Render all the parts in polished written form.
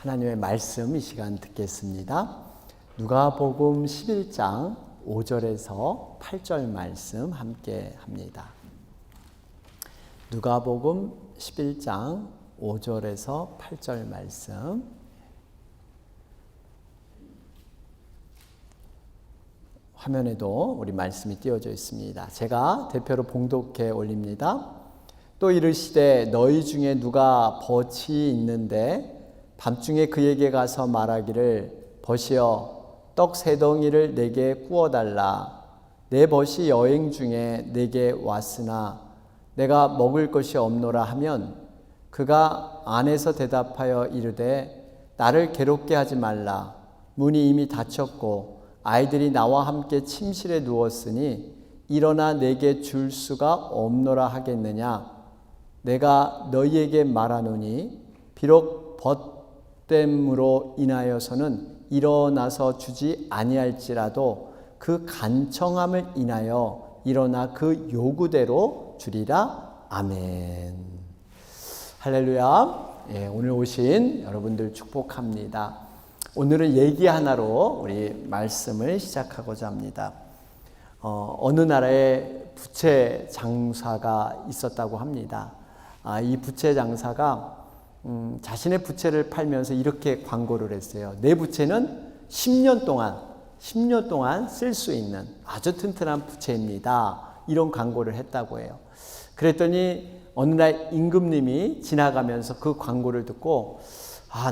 하나님의 말씀 이 시간 듣겠습니다. 누가복음 11장 5절에서 8절 말씀 함께 합니다. 누가복음 11장 5절에서 8절 말씀. 화면에도 우리 말씀이 띄어져 있습니다. 제가 대표로 봉독해 올립니다. 또 이르시되 너희 중에 누가 벗이 있는데 밤중에 그에게 가서 말하기를 벗이여 떡 세 덩이를 내게 구워달라. 내 벗이 여행 중에 내게 왔으나 내가 먹을 것이 없노라 하면 그가 안에서 대답하여 이르되 나를 괴롭게 하지 말라. 문이 이미 닫혔고 아이들이 나와 함께 침실에 누웠으니 일어나 내게 줄 수가 없노라 하겠느냐. 내가 너희에게 말하노니 비록 벗됨으로 인하여서는 일어나서 주지 아니할지라도 그 간청함을 인하여 일어나 그 요구대로 주리라. 아멘. 할렐루야. 오늘 오신 여러분들 축복합니다. 오늘은 얘기 하나로 우리 말씀을 시작하고자 합니다. 어느 나라에 부채 장사가 있었다고 합니다. 이 부채 장사가 자신의 부채를 팔면서 이렇게 광고를 했어요. 내 부채는 10년 동안 쓸 수 있는 아주 튼튼한 부채입니다. 이런 광고를 했다고 해요. 그랬더니 어느 날 임금님이 지나가면서 그 광고를 듣고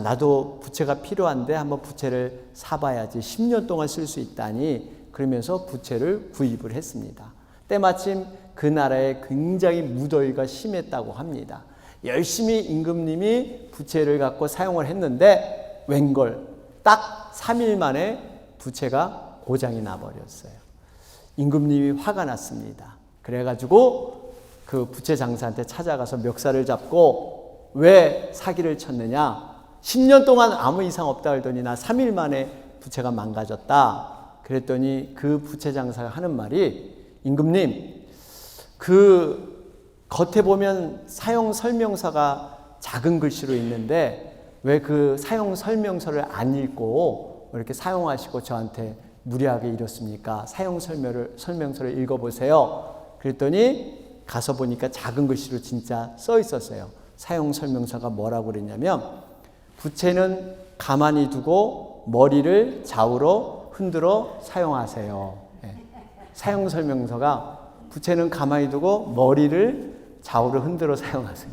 나도 부채가 필요한데 한번 부채를 사봐야지. 10년 동안 쓸 수 있다니. 그러면서 부채를 구입을 했습니다. 때마침 그 나라에 굉장히 무더위가 심했다고 합니다. 열심히 임금님이 부채를 갖고 사용을 했는데 웬걸 딱 3일 만에 부채가 고장이 나버렸어요. 임금님이 화가 났습니다. 그래가지고 그 부채 장사한테 찾아가서 멱살을 잡고 왜 사기를 쳤느냐. 10년 동안 아무 이상 없다 그러더니 나 3일 만에 부채가 망가졌다. 그랬더니 그 부채 장사가 하는 말이 임금님, 그 겉에 보면 사용 설명서가 작은 글씨로 있는데 왜 그 사용 설명서를 안 읽고 이렇게 사용하시고 저한테 무리하게 이렇습니까? 사용 설명서를 읽어보세요. 그랬더니 가서 보니까 작은 글씨로 진짜 써 있었어요. 사용 설명서가 뭐라고 그랬냐면 부채는 가만히 두고 머리를 좌우로 흔들어 사용하세요. 사용 설명서가 부채는 가만히 두고 머리를 좌우로 흔들어 사용하세요.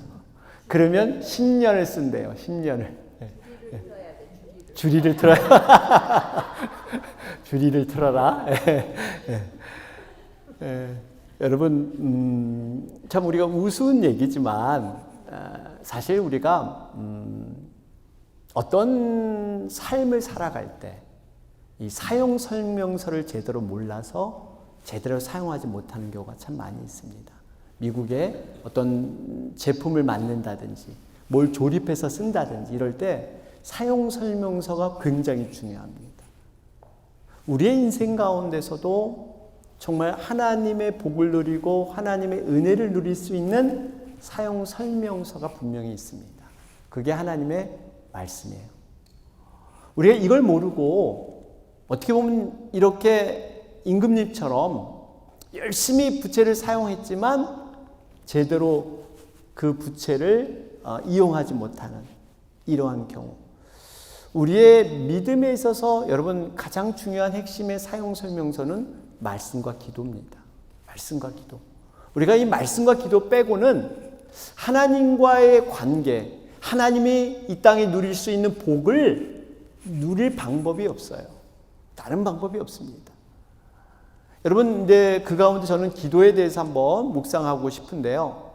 그러면 10년을 쓴대요. 10년을. 주리를 틀어야. 주리를 틀어라. 여러분, 참 우리가 우스운 얘기지만 사실 우리가 어떤 삶을 살아갈 때 이 사용 설명서를 제대로 몰라서 제대로 사용하지 못하는 경우가 참 많이 있습니다. 미국에 어떤 제품을 만든다든지 뭘 조립해서 쓴다든지 이럴 때 사용 설명서가 굉장히 중요합니다. 우리의 인생 가운데서도 정말 하나님의 복을 누리고 하나님의 은혜를 누릴 수 있는 사용 설명서가 분명히 있습니다. 그게 하나님의 말씀이에요. 우리가 이걸 모르고 어떻게 보면 이렇게 임금님처럼 열심히 부채를 사용했지만 제대로 그 부채를 이용하지 못하는 이러한 경우. 우리의 믿음에 있어서 여러분 가장 중요한 핵심의 사용 설명서는 말씀과 기도입니다. 말씀과 기도. 우리가 이 말씀과 기도 빼고는 하나님과의 관계, 하나님이 이 땅에 누릴 수 있는 복을 누릴 방법이 없어요. 다른 방법이 없습니다. 여러분, 근데 그 가운데 저는 기도에 대해서 한번 묵상하고 싶은데요.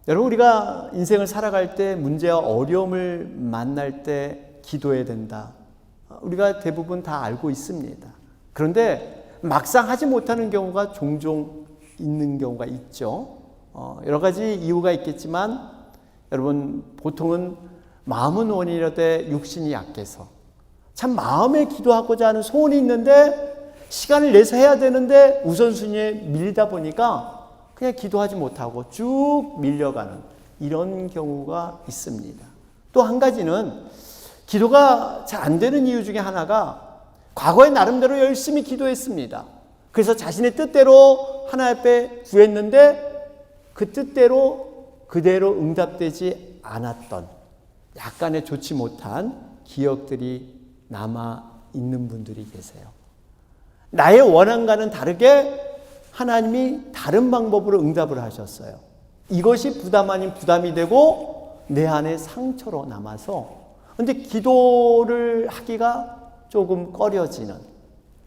여러분, 우리가 인생을 살아갈 때 문제와 어려움을 만날 때 기도해야 된다. 우리가 대부분 다 알고 있습니다. 그런데 막상 하지 못하는 경우가 종종 있는 경우가 있죠. 여러 가지 이유가 있겠지만 여러분, 보통은 마음은 원이라되 육신이 약해서 참 마음에 기도하고자 하는 소원이 있는데 시간을 내서 해야 되는데 우선순위에 밀리다 보니까 그냥 기도하지 못하고 쭉 밀려가는 이런 경우가 있습니다. 또 한 가지는 기도가 잘 안 되는 이유 중에 하나가 과거에 나름대로 열심히 기도했습니다. 그래서 자신의 뜻대로 하나님 앞에 구했는데 그 뜻대로 그대로 응답되지 않았던 약간의 좋지 못한 기억들이 남아 있는 분들이 계세요. 나의 원함과는 다르게 하나님이 다른 방법으로 응답을 하셨어요. 이것이 부담 아닌 부담이 되고 내 안에 상처로 남아서 근데 기도를 하기가 조금 꺼려지는.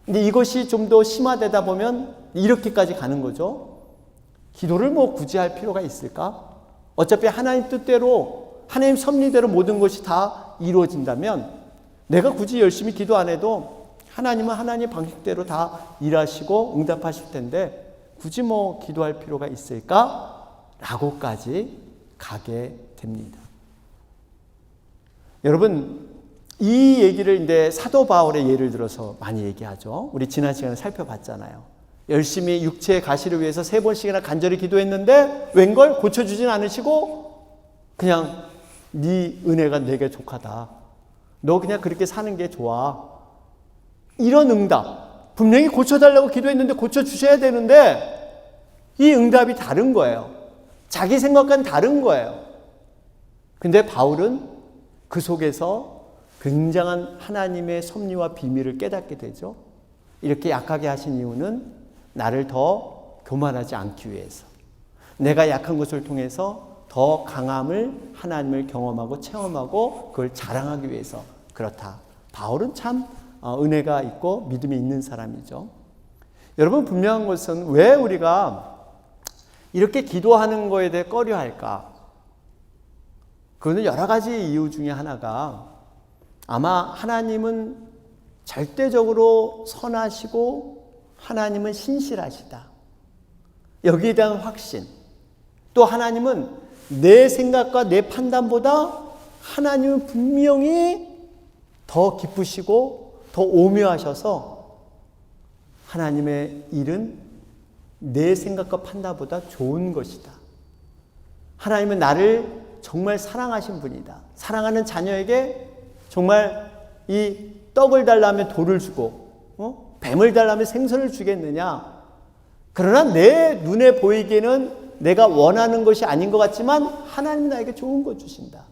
근데 이것이 좀 더 심화되다 보면 이렇게까지 가는 거죠. 기도를 뭐 굳이 할 필요가 있을까? 어차피 하나님 뜻대로 하나님 섭리대로 모든 것이 다 이루어진다면 내가 굳이 열심히 기도 안 해도 하나님은 하나님 방식대로 다 일하시고 응답하실 텐데 굳이 뭐 기도할 필요가 있을까? 라고까지 가게 됩니다. 여러분, 이 얘기를 이제 사도 바울의 예를 들어서 많이 얘기하죠. 우리 지난 시간에 살펴봤잖아요. 열심히 육체의 가시를 위해서 3번씩이나 간절히 기도했는데 웬걸 고쳐주진 않으시고 그냥 네 은혜가 내게 족하다. 너 그냥 그렇게 사는 게 좋아. 이런 응답. 분명히 고쳐달라고 기도했는데 고쳐주셔야 되는데 이 응답이 다른 거예요. 자기 생각과는 다른 거예요. 근데 바울은 그 속에서 굉장한 하나님의 섭리와 비밀을 깨닫게 되죠. 이렇게 약하게 하신 이유는 나를 더 교만하지 않기 위해서, 내가 약한 것을 통해서 더 강함을 하나님을 경험하고 체험하고 그걸 자랑하기 위해서 그렇다. 바울은 참 은혜가 있고 믿음이 있는 사람이죠. 여러분, 분명한 것은 왜 우리가 이렇게 기도하는 거에 대해 꺼려할까? 그거는 여러 가지 이유 중에 하나가 아마 하나님은 절대적으로 선하시고 하나님은 신실하시다. 여기에 대한 확신. 또 하나님은 내 생각과 내 판단보다 하나님은 분명히 더 기쁘시고 더 오묘하셔서 하나님의 일은 내 생각과 판단보다 좋은 것이다. 하나님은 나를 정말 사랑하신 분이다. 사랑하는 자녀에게 정말 이 떡을 달라면 돌을 주고 뱀을 달라면 생선을 주겠느냐. 그러나 내 눈에 보이기에는 내가 원하는 것이 아닌 것 같지만 하나님이 나에게 좋은 것 주신다.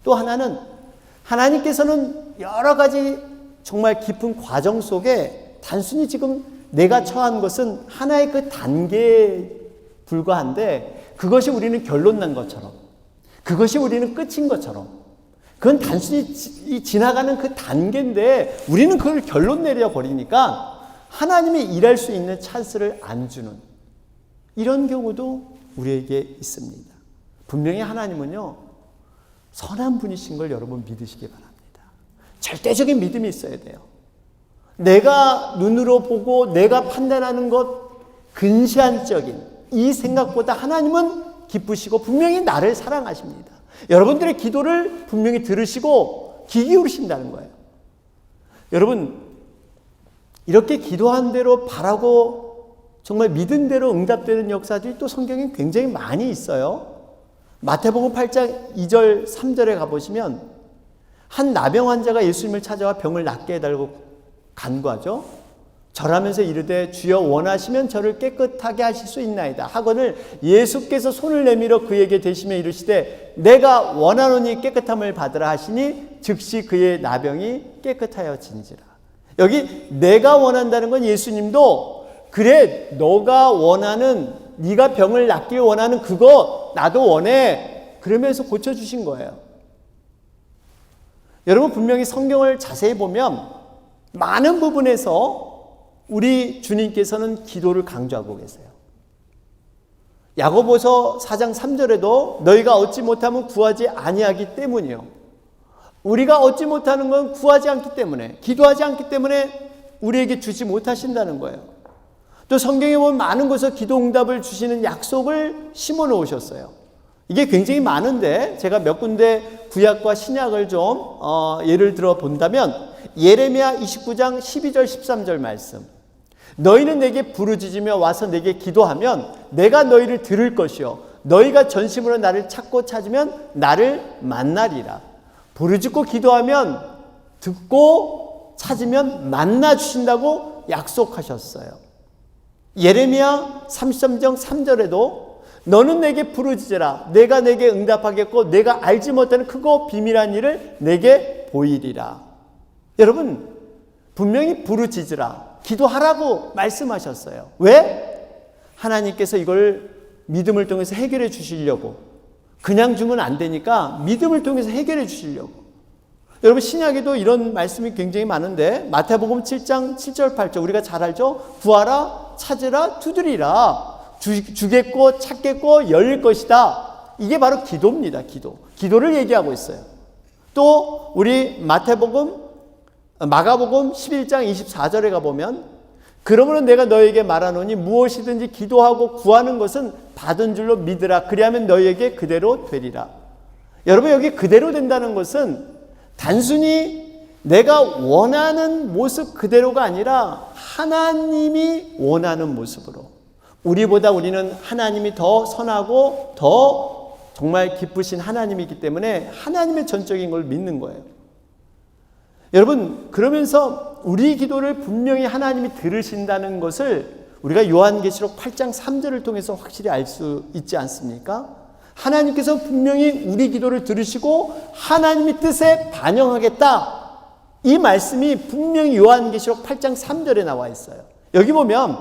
또 하나는 하나님께서는 여러 가지 정말 깊은 과정 속에 단순히 지금 내가 처한 것은 하나의 그 단계에 불과한데 그것이 우리는 결론 난 것처럼, 그것이 우리는 끝인 것처럼, 그건 단순히 지나가는 그 단계인데 우리는 그걸 결론 내려버리니까 하나님이 일할 수 있는 찬스를 안 주는 이런 경우도 우리에게 있습니다. 분명히 하나님은요 선한 분이신 걸 여러분 믿으시기 바랍니다. 절대적인 믿음이 있어야 돼요. 내가 눈으로 보고 내가 판단하는 것 근시안적인 이 생각보다 하나님은 기쁘시고 분명히 나를 사랑하십니다. 여러분들의 기도를 분명히 들으시고 귀 기울이신다는 거예요. 여러분, 이렇게 기도한 대로 바라고 정말 믿은 대로 응답되는 역사들이 또 성경에 굉장히 많이 있어요. 마태복음 8장 2절 3절에 가보시면 한 나병 환자가 예수님을 찾아와 병을 낫게 해달라고 간구하죠. 절하면서 이르되 주여 원하시면 저를 깨끗하게 하실 수 있나이다 하거늘 예수께서 손을 내밀어 그에게 대시며 이르시되 내가 원하노니 깨끗함을 받으라 하시니 즉시 그의 나병이 깨끗하여진지라. 여기 내가 원한다는 건 예수님도 그래 너가 원하는 네가 병을 낫길 원하는 그거 나도 원해 그러면서 고쳐주신 거예요. 여러분 분명히 성경을 자세히 보면 많은 부분에서 우리 주님께서는 기도를 강조하고 계세요. 야고보서 4장 3절에도 너희가 얻지 못하면 구하지 아니하기 때문이요. 우리가 얻지 못하는 건 구하지 않기 때문에, 기도하지 않기 때문에 우리에게 주지 못하신다는 거예요. 또 성경에 보면 많은 곳에서 기도 응답을 주시는 약속을 심어 놓으셨어요. 이게 굉장히 많은데 제가 몇 군데 구약과 신약을 좀 예를 들어 본다면 예레미야 29장 12절 13절 말씀. 너희는 내게 부르짖으며 와서 내게 기도하면 내가 너희를 들을 것이요 너희가 전심으로 나를 찾고 찾으면 나를 만나리라. 부르짖고 기도하면 듣고 찾으면 만나 주신다고 약속하셨어요. 예레미야 33장 3절에도 너는 내게 부르짖으라 내가 내게 응답하겠고 내가 알지 못하는 크고 비밀한 일을 내게 보이리라. 여러분 분명히 부르짖으라 기도하라고 말씀하셨어요. 왜? 하나님께서 이걸 믿음을 통해서 해결해 주시려고. 그냥 주면 안 되니까 믿음을 통해서 해결해 주시려고. 여러분 신약에도 이런 말씀이 굉장히 많은데 마태복음 7장 7절 8절 우리가 잘 알죠? 구하라 찾으라 두드리라 주겠고 찾겠고 열릴 것이다. 이게 바로 기도입니다. 기도를 얘기하고 있어요. 또 우리 마가복음 11장 24절에 가보면 그러므로 내가 너에게 말하노니 무엇이든지 기도하고 구하는 것은 받은 줄로 믿으라 그리하면 너에게 그대로 되리라. 여러분 여기 그대로 된다는 것은 단순히 내가 원하는 모습 그대로가 아니라 하나님이 원하는 모습으로 우리보다 우리는 하나님이 더 선하고 더 정말 기쁘신 하나님이기 때문에 하나님의 전적인 걸 믿는 거예요. 여러분 그러면서 우리 기도를 분명히 하나님이 들으신다는 것을 우리가 요한계시록 8장 3절을 통해서 확실히 알 수 있지 않습니까? 하나님께서 분명히 우리 기도를 들으시고 하나님의 뜻에 반영하겠다. 이 말씀이 분명히 요한계시록 8장 3절에 나와 있어요. 여기 보면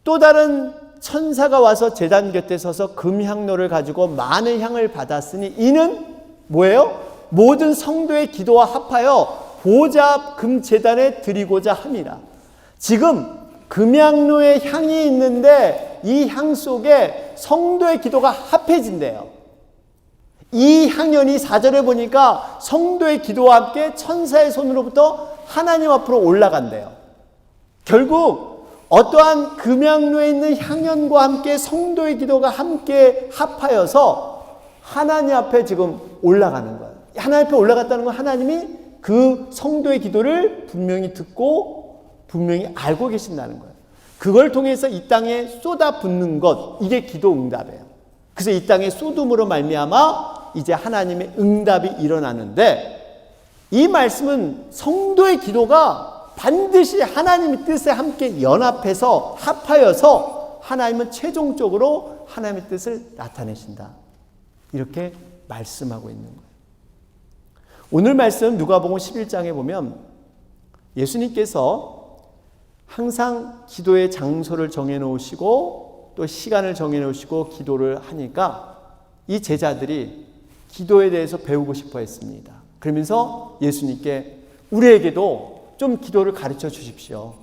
또 다른 천사가 와서 제단 곁에 서서 금향로를 가지고 많은 향을 받았으니 이는 뭐예요? 모든 성도의 기도와 합하여 보좌 금제단에 드리고자 함이라. 지금 금향로에 향이 있는데 이 향 속에 성도의 기도가 합해진대요. 이 향연이 4절에 보니까 성도의 기도와 함께 천사의 손으로부터 하나님 앞으로 올라간대요. 결국 어떠한 금향로에 있는 향연과 함께 성도의 기도가 함께 합하여서 하나님 앞에 지금 올라가는 거예요. 하나님 앞에 올라갔다는 건 하나님이 그 성도의 기도를 분명히 듣고 분명히 알고 계신다는 거예요. 그걸 통해서 이 땅에 쏟아붓는 것, 이게 기도 응답이에요. 그래서 이 땅에 쏟음으로 말미암아 이제 하나님의 응답이 일어나는데 이 말씀은 성도의 기도가 반드시 하나님의 뜻에 함께 연합해서 합하여서 하나님은 최종적으로 하나님의 뜻을 나타내신다. 이렇게 말씀하고 있는 거예요. 오늘 말씀 누가복음 11장에 보면 예수님께서 항상 기도의 장소를 정해놓으시고 또 시간을 정해놓으시고 기도를 하니까 이 제자들이 기도에 대해서 배우고 싶어 했습니다. 그러면서 예수님께 우리에게도 좀 기도를 가르쳐 주십시오.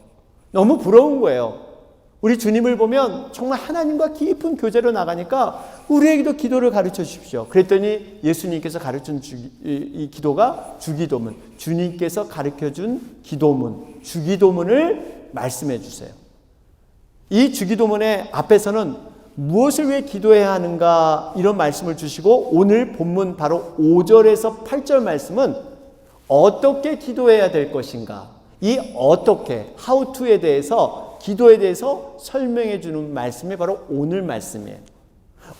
너무 부러운 거예요. 우리 주님을 보면 정말 하나님과 깊은 교제로 나가니까 우리에게도 기도를 가르쳐 주십시오. 그랬더니 예수님께서 가르친 이 기도가 주기도문, 주님께서 가르쳐준 기도문, 주기도문을 말씀해 주세요. 이 주기도문의 앞에서는 무엇을 위해 기도해야 하는가 이런 말씀을 주시고 오늘 본문 바로 5절에서 8절 말씀은 어떻게 기도해야 될 것인가, 이 어떻게, how to에 대해서 기도에 대해서 설명해 주는 말씀이 바로 오늘 말씀이에요.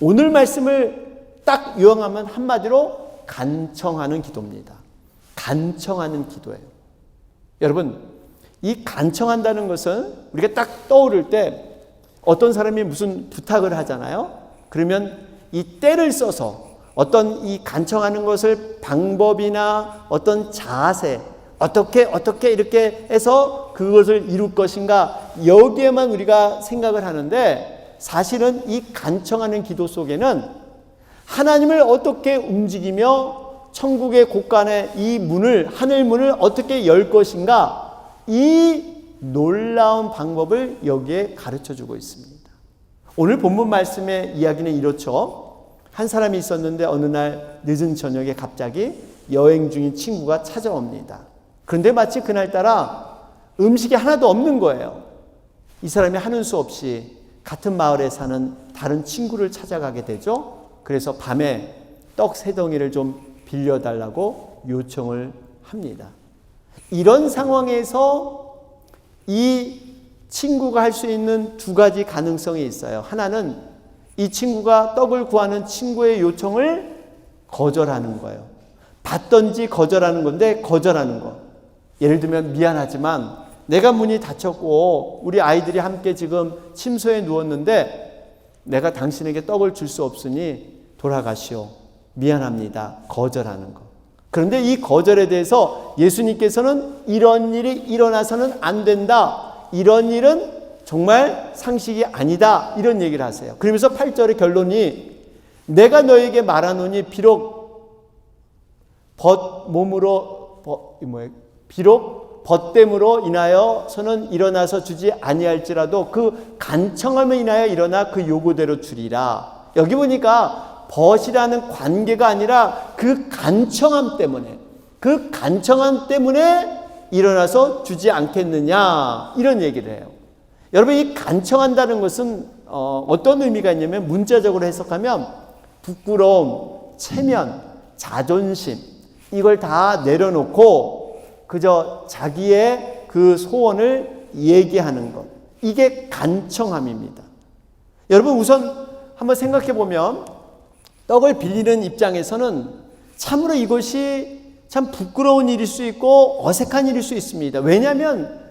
오늘 말씀을 딱 요약하면 한마디로 간청하는 기도입니다. 간청하는 기도예요. 여러분, 이 간청한다는 것은 우리가 딱 떠오를 때 어떤 사람이 무슨 부탁을 하잖아요. 그러면 이 때를 써서 어떤 이 간청하는 것을 방법이나 어떤 자세, 어떻게 이렇게 해서 그것을 이룰 것인가 여기에만 우리가 생각을 하는데 사실은 이 간청하는 기도 속에는 하나님을 어떻게 움직이며 천국의 곳간의 이 문을, 하늘 문을 어떻게 열 것인가 이 놀라운 방법을 여기에 가르쳐주고 있습니다. 오늘 본문 말씀의 이야기는 이렇죠. 한 사람이 있었는데 어느 날 늦은 저녁에 갑자기 여행 중인 친구가 찾아옵니다. 그런데 마치 그날따라 음식이 하나도 없는 거예요. 이 사람이 하는 수 없이 같은 마을에 사는 다른 친구를 찾아가게 되죠. 그래서 밤에 떡 3덩이를 좀 빌려달라고 요청을 합니다. 이런 상황에서 이 친구가 할 수 있는 2가지 가능성이 있어요. 하나는 이 친구가 떡을 구하는 친구의 요청을 거절하는 거예요. 받든지 거절하는 건데, 거절하는 거. 예를 들면 미안하지만 내가 문이 닫혔고 우리 아이들이 함께 지금 침소에 누웠는데 내가 당신에게 떡을 줄 수 없으니 돌아가시오. 미안합니다. 거절하는 거. 그런데 이 거절에 대해서 예수님께서는 이런 일이 일어나서는 안 된다. 이런 일은 정말 상식이 아니다. 이런 얘기를 하세요. 그러면서 8절의 결론이 내가 너에게 말하노니 비록 벗됨으로 인하여서는 일어나서 주지 아니할지라도 그 간청함에 인하여 일어나 그 요구대로 주리라. 여기 보니까 벗이라는 관계가 아니라 그 간청함 때문에 일어나서 주지 않겠느냐 이런 얘기를 해요. 여러분, 이 간청한다는 것은 어떤 의미가 있냐면 문자적으로 해석하면 부끄러움, 체면, 자존심 이걸 다 내려놓고 그저 자기의 그 소원을 얘기하는 것, 이게 간청함입니다. 여러분, 우선 한번 생각해 보면 떡을 빌리는 입장에서는 참으로 이것이 참 부끄러운 일일 수 있고 어색한 일일 수 있습니다. 왜냐하면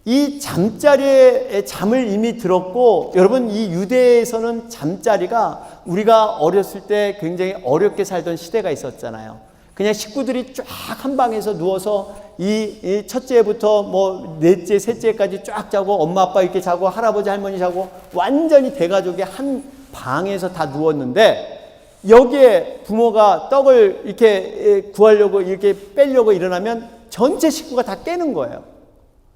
이 잠자리에 잠을 이미 들었고, 여러분, 이 유대에서는 잠자리가 우리가 어렸을 때 굉장히 어렵게 살던 시대가 있었잖아요. 그냥 식구들이 쫙 한 방에서 누워서 이 첫째부터 뭐 넷째, 셋째까지 쫙 자고 엄마 아빠 이렇게 자고 할아버지 할머니 자고 완전히 대가족이 한 방에서 다 누웠는데, 여기에 부모가 떡을 이렇게 구하려고 이렇게 빼려고 일어나면 전체 식구가 다 깨는 거예요.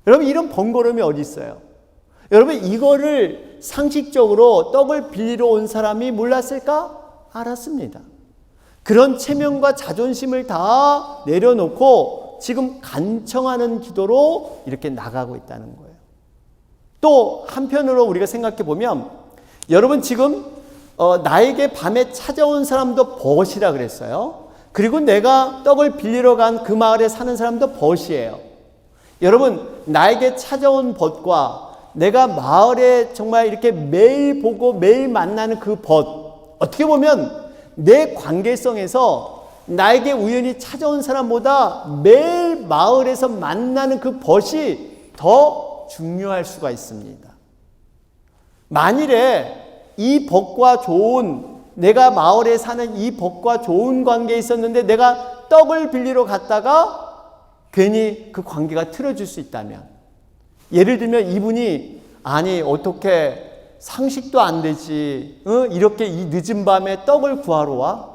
여러분, 이런 번거로움이 어디 있어요? 여러분, 이거를 상식적으로 떡을 빌리러 온 사람이 몰랐을까? 알았습니다. 그런 체면과 자존심을 다 내려놓고 지금 간청하는 기도로 이렇게 나가고 있다는 거예요. 또 한편으로 우리가 생각해 보면, 여러분, 지금 나에게 밤에 찾아온 사람도 벗이라 그랬어요. 그리고 내가 떡을 빌리러 간 그 마을에 사는 사람도 벗이에요. 여러분, 나에게 찾아온 벗과 내가 마을에 정말 이렇게 매일 보고 매일 만나는 그 벗, 어떻게 보면 내 관계성에서 나에게 우연히 찾아온 사람보다 매일 마을에서 만나는 그 벗이 더 중요할 수가 있습니다. 만일에 이 벗과 내가 마을에 사는 이 벗과 좋은 관계에 있었는데 내가 떡을 빌리러 갔다가 괜히 그 관계가 틀어질 수 있다면, 예를 들면 이분이 아니 어떻게 상식도 안 되지, 이렇게 이 늦은 밤에 떡을 구하러 와?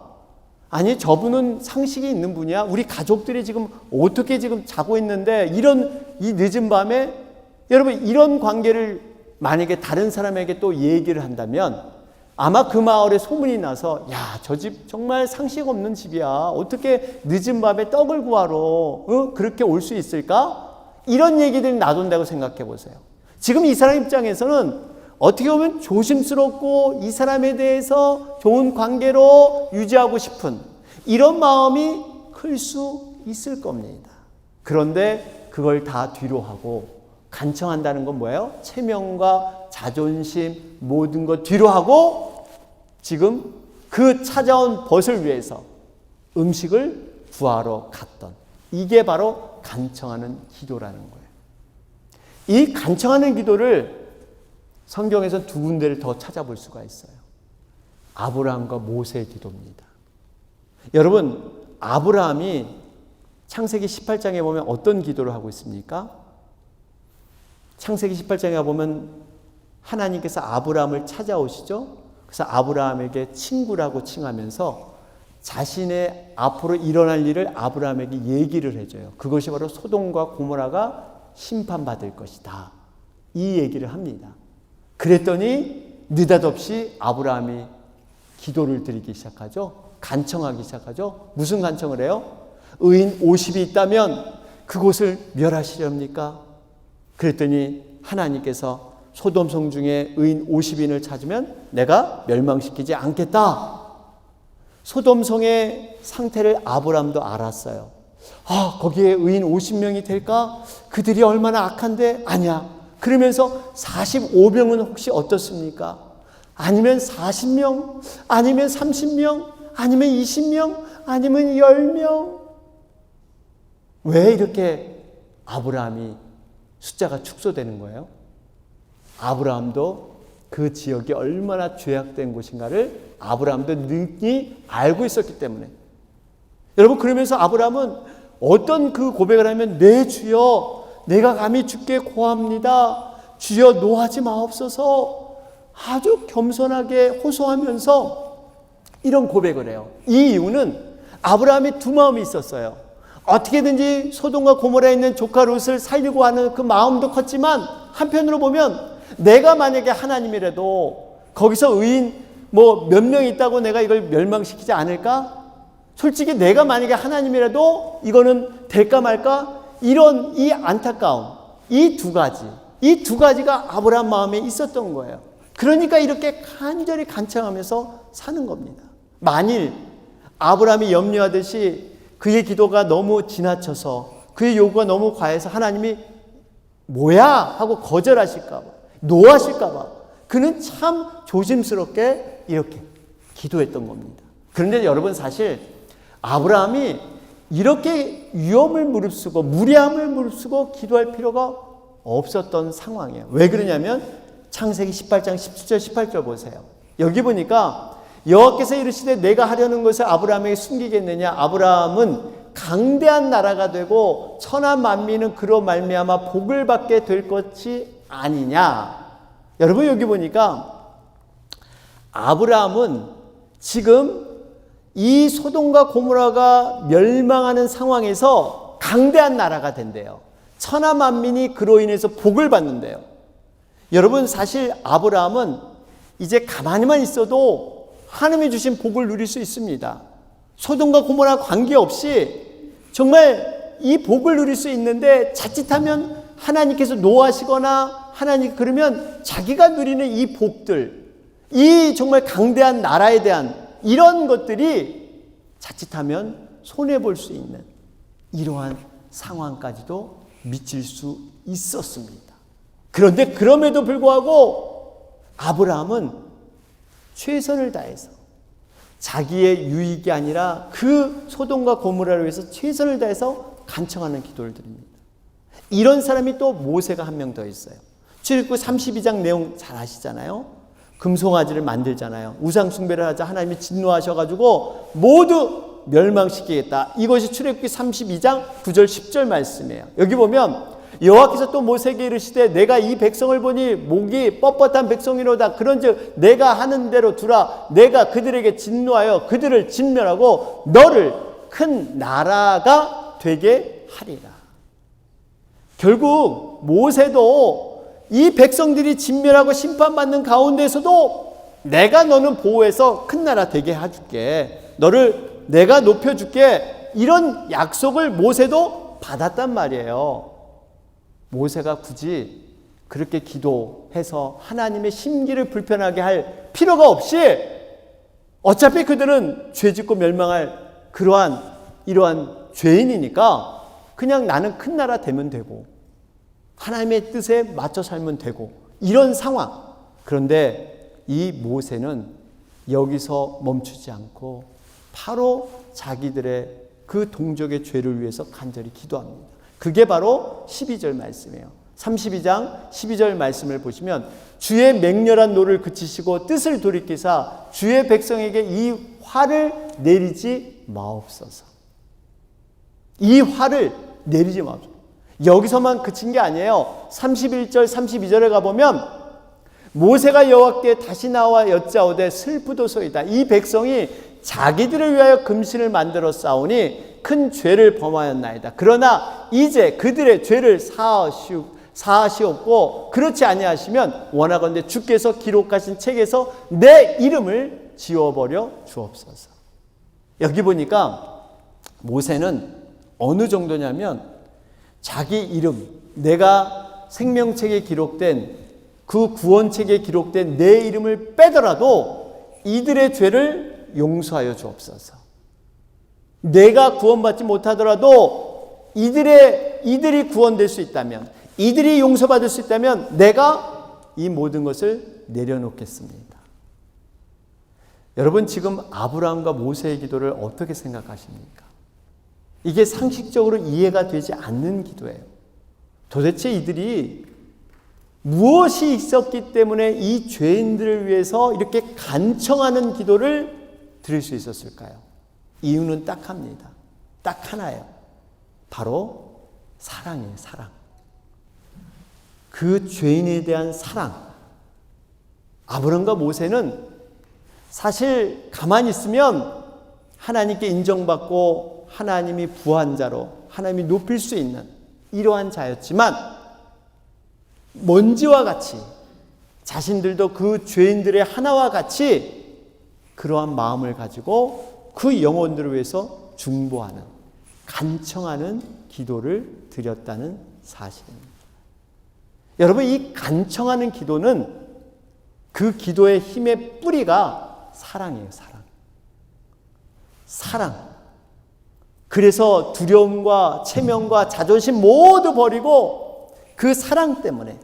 아니 저분은 상식이 있는 분이야? 우리 가족들이 지금 어떻게 지금 자고 있는데 이 늦은 밤에, 여러분, 이런 관계를 만약에 다른 사람에게 또 얘기를 한다면 아마 그 마을에 소문이 나서 야, 저 집 정말 상식 없는 집이야. 어떻게 늦은 밤에 떡을 구하러 그렇게 올 수 있을까? 이런 얘기들이 나돈다고 생각해 보세요. 지금 이 사람 입장에서는 어떻게 보면 조심스럽고 이 사람에 대해서 좋은 관계로 유지하고 싶은 이런 마음이 클 수 있을 겁니다. 그런데 그걸 다 뒤로 하고 간청한다는 건 뭐예요? 체면과 자존심 모든 것 뒤로 하고 지금 그 찾아온 벗을 위해서 음식을 구하러 갔던, 이게 바로 간청하는 기도라는 거예요. 이 간청하는 기도를 성경에서 두 군데를 더 찾아볼 수가 있어요. 아브라함과 모세의 기도입니다. 여러분, 아브라함이 창세기 18장에 보면 어떤 기도를 하고 있습니까? 창세기 18장에 보면 하나님께서 아브라함을 찾아오시죠. 그래서 아브라함에게 친구라고 칭하면서 자신의 앞으로 일어날 일을 아브라함에게 얘기를 해줘요. 그것이 바로 소돔과 고모라가 심판받을 것이다. 이 얘기를 합니다. 그랬더니 느닷없이 아브라함이 기도를 드리기 시작하죠. 간청하기 시작하죠. 무슨 간청을 해요? 의인 50이 있다면 그곳을 멸하시렵니까? 그랬더니 하나님께서 소돔성 중에 의인 50인을 찾으면 내가 멸망시키지 않겠다. 소돔성의 상태를 아브라함도 알았어요. 거기에 의인 50명이 될까? 그들이 얼마나 악한데? 아니야. 그러면서 45명은 혹시 어떻습니까? 아니면 40명? 아니면 30명? 아니면 20명? 아니면 10명? 왜 이렇게 아브라함이 숫자가 축소되는 거예요? 아브라함도 그 지역이 얼마나 죄악된 곳인가를 아브라함도 능히 알고 있었기 때문에. 여러분, 그러면서 아브라함은 어떤 그 고백을 하면, 네 주여, 내가 감히 주께 고합니다. 주여 노하지 마옵소서. 아주 겸손하게 호소하면서 이런 고백을 해요. 이 이유는 아브라함이 두 마음이 있었어요. 어떻게든지 소돔과 고모라에 있는 조카 롯을 살리고 하는 그 마음도 컸지만, 한편으로 보면 내가 만약에 하나님이라도 거기서 의인 몇 명 있다고 내가 이걸 멸망시키지 않을까? 솔직히 내가 만약에 하나님이라도 이거는 될까 말까? 이런 이 안타까움, 이 두 가지가 아브라함 마음에 있었던 거예요. 그러니까 이렇게 간절히 간청하면서 사는 겁니다. 만일 아브라함이 염려하듯이 그의 기도가 너무 지나쳐서, 그의 요구가 너무 과해서 하나님이 뭐야 하고 거절하실까 봐, 노하실까 봐 그는 참 조심스럽게 이렇게 기도했던 겁니다. 그런데 여러분, 사실 아브라함이 이렇게 위험을 무릅쓰고 무리함을 무릅쓰고 기도할 필요가 없었던 상황이에요. 왜 그러냐면 창세기 18장 17절 18절 보세요. 여기 보니까 여호와께서 이르시되 내가 하려는 것을 아브라함에게 숨기겠느냐? 아브라함은 강대한 나라가 되고 천하 만민은 그로 말미암아 복을 받게 될 것이 아니냐? 여러분, 여기 보니까 아브라함은 지금 이 소돔과 고모라가 멸망하는 상황에서 강대한 나라가 된대요. 천하 만민이 그로 인해서 복을 받는데요. 여러분, 사실 아브라함은 이제 가만히만 있어도 하나님이 주신 복을 누릴 수 있습니다. 소돔과 고모라 관계없이 정말 이 복을 누릴 수 있는데, 자칫하면 하나님께서 노하시거나 그러면 자기가 누리는 이 복들, 이 정말 강대한 나라에 대한 이런 것들이 자칫하면 손해볼 수 있는 이러한 상황까지도 미칠 수 있었습니다. 그런데 그럼에도 불구하고 아브라함은 최선을 다해서 자기의 유익이 아니라 그 소돔과 고모라를 위해서 최선을 다해서 간청하는 기도를 드립니다. 이런 사람이 또 모세가 한 명 더 있어요. 출애굽기 32장 내용 잘 아시잖아요. 금송아지를 만들잖아요. 우상 숭배를 하자 하나님이 진노하셔가지고 모두 멸망시키겠다. 이것이 출애굽기 32장 9절 10절 말씀이에요. 여기 보면 여호와께서 또 모세에게 이르시되 내가 이 백성을 보니 목이 뻣뻣한 백성이로다. 그런즉 내가 하는 대로 두라. 내가 그들에게 진노하여 그들을 진멸하고 너를 큰 나라가 되게 하리라. 결국 모세도 이 백성들이 진멸하고 심판받는 가운데서도 내가 너는 보호해서 큰 나라 되게 해줄게. 너를 내가 높여줄게. 이런 약속을 모세도 받았단 말이에요. 모세가 굳이 그렇게 기도해서 하나님의 심기를 불편하게 할 필요가 없이 어차피 그들은 죄짓고 멸망할 이러한 죄인이니까 그냥 나는 큰 나라 되면 되고 하나님의 뜻에 맞춰 살면 되고 이런 상황. 그런데 이 모세는 여기서 멈추지 않고 바로 자기들의 그 동족의 죄를 위해서 간절히 기도합니다. 그게 바로 12절 말씀이에요. 32장 12절 말씀을 보시면 주의 맹렬한 노를 그치시고 뜻을 돌이키사 주의 백성에게 이 화를 내리지 마옵소서. 이 화를 내리지 마옵소서. 여기서만 그친 게 아니에요. 31절 32절에 가보면 모세가 여호와께 다시 나와 여짜오되 슬프도소이다. 이 백성이 자기들을 위하여 금신을 만들어 싸우니 큰 죄를 범하였나이다. 그러나 이제 그들의 죄를 사하시옵고 그렇지 아니하시면 원하건대 주께서 기록하신 책에서 내 이름을 지워버려 주옵소서. 여기 보니까 모세는 어느 정도냐면 자기 이름, 내가 생명책에 기록된 그 구원책에 기록된 내 이름을 빼더라도 이들의 죄를 용서하여 주옵소서. 내가 구원받지 못하더라도 이들이 구원될 수 있다면, 이들이 용서받을 수 있다면 내가 이 모든 것을 내려놓겠습니다. 여러분, 지금 아브라함과 모세의 기도를 어떻게 생각하십니까? 이게 상식적으로 이해가 되지 않는 기도예요. 도대체 이들이 무엇이 있었기 때문에 이 죄인들을 위해서 이렇게 간청하는 기도를 드릴 수 있었을까요? 이유는 딱 합니다. 딱 하나예요. 바로 사랑이에요. 사랑. 그 죄인에 대한 사랑. 아브람과 모세는 사실 가만히 있으면 하나님께 인정받고 하나님이 부한 자로 하나님이 높일 수 있는 이러한 자였지만 먼지와 같이 자신들도 그 죄인들의 하나와 같이 그러한 마음을 가지고 그 영혼들을 위해서 중보하는, 간청하는 기도를 드렸다는 사실입니다. 여러분, 이 간청하는 기도는 그 기도의 힘의 뿌리가 사랑이에요. 사랑. 사랑. 그래서 두려움과 체면과 자존심 모두 버리고 그 사랑 때문에,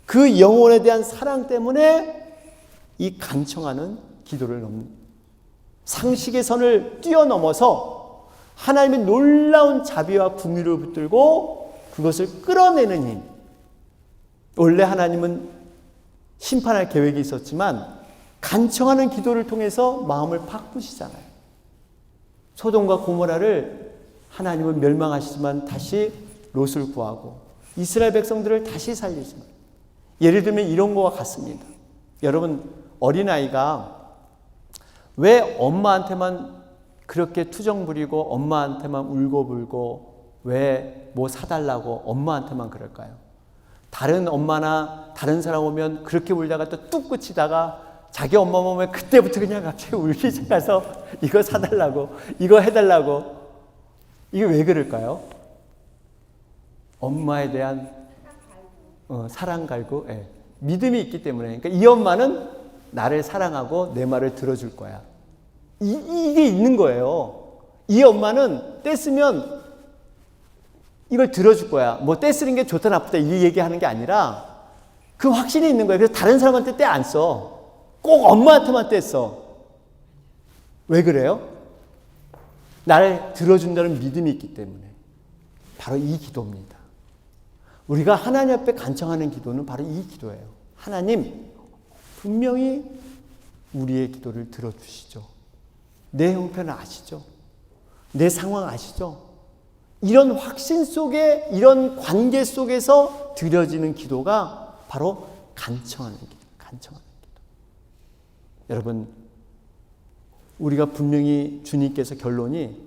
그 영혼에 대한 사랑 때문에 이 간청하는 기도를 상식의 선을 뛰어넘어서 하나님의 놀라운 자비와 긍휼을 붙들고 그것을 끌어내는 힘. 원래 하나님은 심판할 계획이 있었지만 간청하는 기도를 통해서 마음을 바꾸시잖아요. 소돔과 고모라를 하나님은 멸망하시지만 다시 롯을 구하고 이스라엘 백성들을 다시 살리지만, 예를 들면 이런 거와 같습니다. 여러분, 어린아이가 왜 엄마한테만 그렇게 투정 부리고 엄마한테만 울고불고 왜 뭐 사달라고 엄마한테만 그럴까요? 다른 엄마나 다른 사람 오면 그렇게 울다가 또 뚝 그치다가 자기 엄마 오면 그때부터 그냥 갑자기 울기 시작해서 이거 사달라고, 이거 해달라고. 이게 왜 그럴까요? 엄마에 대한 사랑 갈구, 믿음이 있기 때문에. 그러니까 이 엄마는 나를 사랑하고 내 말을 들어줄 거야. 이게 있는 거예요. 이 엄마는 떼쓰면 이걸 들어줄 거야. 뭐 떼쓰는 게 좋다 나쁘다 이 얘기하는 게 아니라 그 확신이 있는 거예요. 그래서 다른 사람한테 떼 안 써. 꼭 엄마한테만 떼써. 왜 그래요? 나를 들어준다는 믿음이 있기 때문에. 바로 이 기도입니다. 우리가 하나님 앞에 간청하는 기도는 바로 이 기도예요. 하나님, 분명히 우리의 기도를 들어주시죠. 내 형편을 아시죠? 내 상황 아시죠? 이런 확신 속에, 이런 관계 속에서 드려지는 기도가 바로 간청하는 기도, 간청하는 기도. 여러분, 우리가 분명히 주님께서 결론이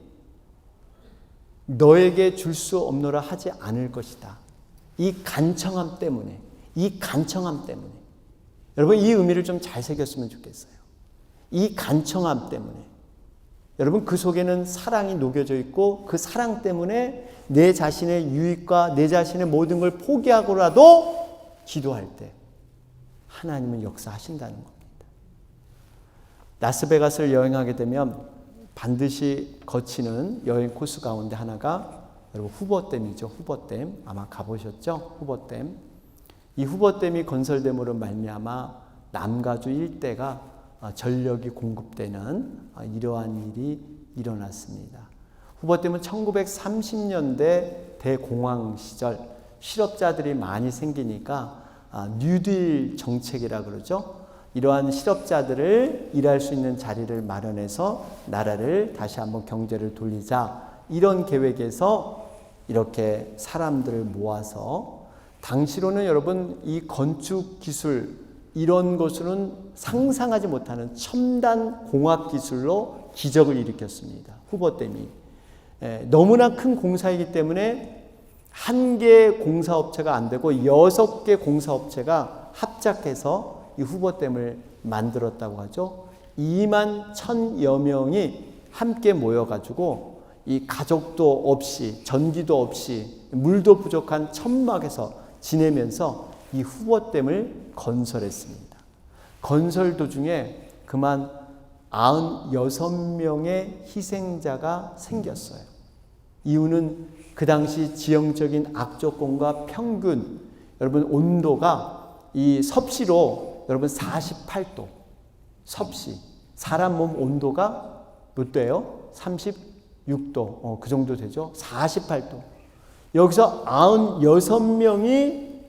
너에게 줄 수 없노라 하지 않을 것이다. 이 간청함 때문에, 이 간청함 때문에. 여러분, 이 의미를 좀 잘 새겼으면 좋겠어요. 이 간청함 때문에. 여러분, 그 속에는 사랑이 녹여져 있고 그 사랑 때문에 내 자신의 유익과 내 자신의 모든 걸 포기하고라도 기도할 때 하나님은 역사하신다는 겁니다. 라스베가스를 여행하게 되면 반드시 거치는 여행 코스 가운데 하나가 여러분 후보댐이죠. 후보댐. 아마 가보셨죠? 후보댐. 이 후보댐이 건설됨으로 말미암아 남가주 일대가 전력이 공급되는 이러한 일이 일어났습니다. 후보댐은 1930년대 대공황 시절 실업자들이 많이 생기니까 뉴딜 정책이라 그러죠. 이러한 실업자들을 일할 수 있는 자리를 마련해서 나라를 다시 한번 경제를 돌리자, 이런 계획에서 이렇게 사람들을 모아서, 당시로는 여러분 이 건축 기술 이런 것으로는 상상하지 못하는 첨단 공학 기술로 기적을 일으켰습니다. 후보댐이 너무나 큰 공사이기 때문에 한 개의 공사업체가 안 되고 6개 공사업체가 합작해서 이 후보댐을 만들었다고 하죠. 2만 1,000여 명이 함께 모여가지고 이 가족도 없이 전기도 없이 물도 부족한 천막에서 지내면서 이 후보댐을 건설했습니다. 건설 도중에 그만 96명의 희생자가 생겼어요. 이유는 그 당시 지형적인 악조건과 평균, 여러분 온도가 이 섭씨로 여러분 48도, 섭씨, 사람 몸 온도가 몇 도예요? 38도. 6도, 그 정도 되죠. 48도. 여기서 96명이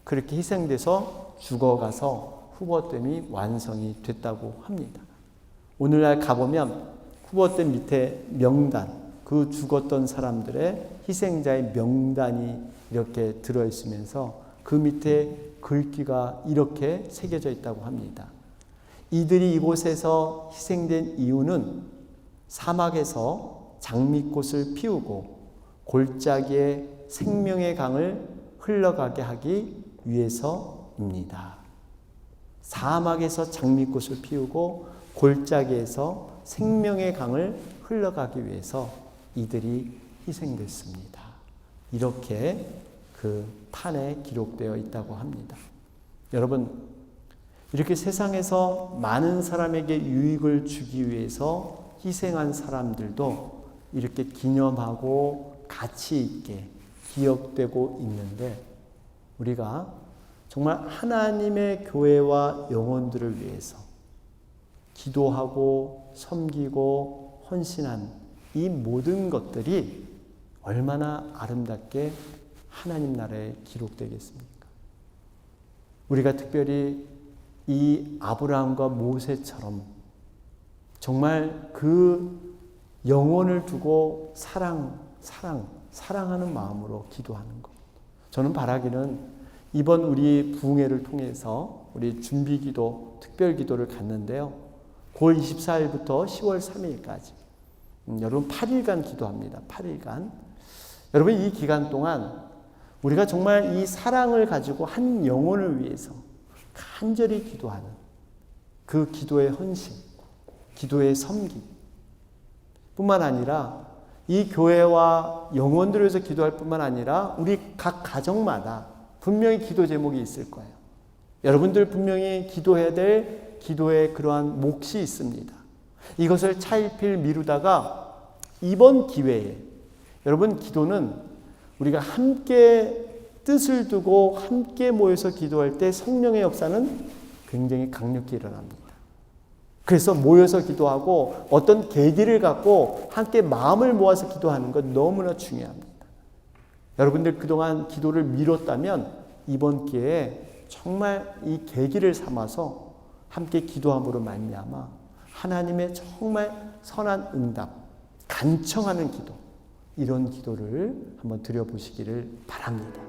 그렇게 희생돼서 죽어가서 후보댐이 완성이 됐다고 합니다. 오늘날 가보면 후보댐 밑에 명단, 그 죽었던 사람들의 희생자의 명단이 이렇게 들어있으면서 그 밑에 글귀가 이렇게 새겨져 있다고 합니다. 이들이 이곳에서 희생된 이유는 사막에서 장미꽃을 피우고 골짜기에 생명의 강을 흘러가게 하기 위해서입니다. 사막에서 장미꽃을 피우고 골짜기에서 생명의 강을 흘러가기 위해서 이들이 희생됐습니다. 이렇게 그 판에 기록되어 있다고 합니다. 여러분, 이렇게 세상에서 많은 사람에게 유익을 주기 위해서 희생한 사람들도 이렇게 기념하고 가치 있게 기억되고 있는데, 우리가 정말 하나님의 교회와 영혼들을 위해서 기도하고 섬기고 헌신한 이 모든 것들이 얼마나 아름답게 하나님 나라에 기록되겠습니까? 우리가 특별히 이 아브라함과 모세처럼 정말 그 영혼을 두고 사랑하는 마음으로 기도하는 것. 저는 바라기는 이번 우리 부흥회를 통해서 우리 준비기도, 특별기도를 갖는데요. 9월 24일부터 10월 3일까지 여러분 8일간 기도합니다. 8일간. 여러분 이 기간 동안 우리가 정말 이 사랑을 가지고 한 영혼을 위해서 간절히 기도하는 그 기도의 헌신, 기도의 섬김 뿐만 아니라 이 교회와 영혼들을 위해서 기도할 뿐만 아니라 우리 각 가정마다 분명히 기도 제목이 있을 거예요. 여러분들 분명히 기도해야 될 기도의 그러한 몫이 있습니다. 이것을 차일피일 미루다가 이번 기회에 여러분 기도는 우리가 함께 뜻을 두고 함께 모여서 기도할 때 성령의 역사는 굉장히 강력히 일어납니다. 그래서 모여서 기도하고 어떤 계기를 갖고 함께 마음을 모아서 기도하는 것 너무나 중요합니다. 여러분들 그동안 기도를 미뤘다면 이번 기회에 정말 이 계기를 삼아서 함께 기도함으로 말미암아 하나님의 정말 선한 응답, 간청하는 기도, 이런 기도를 한번 드려보시기를 바랍니다.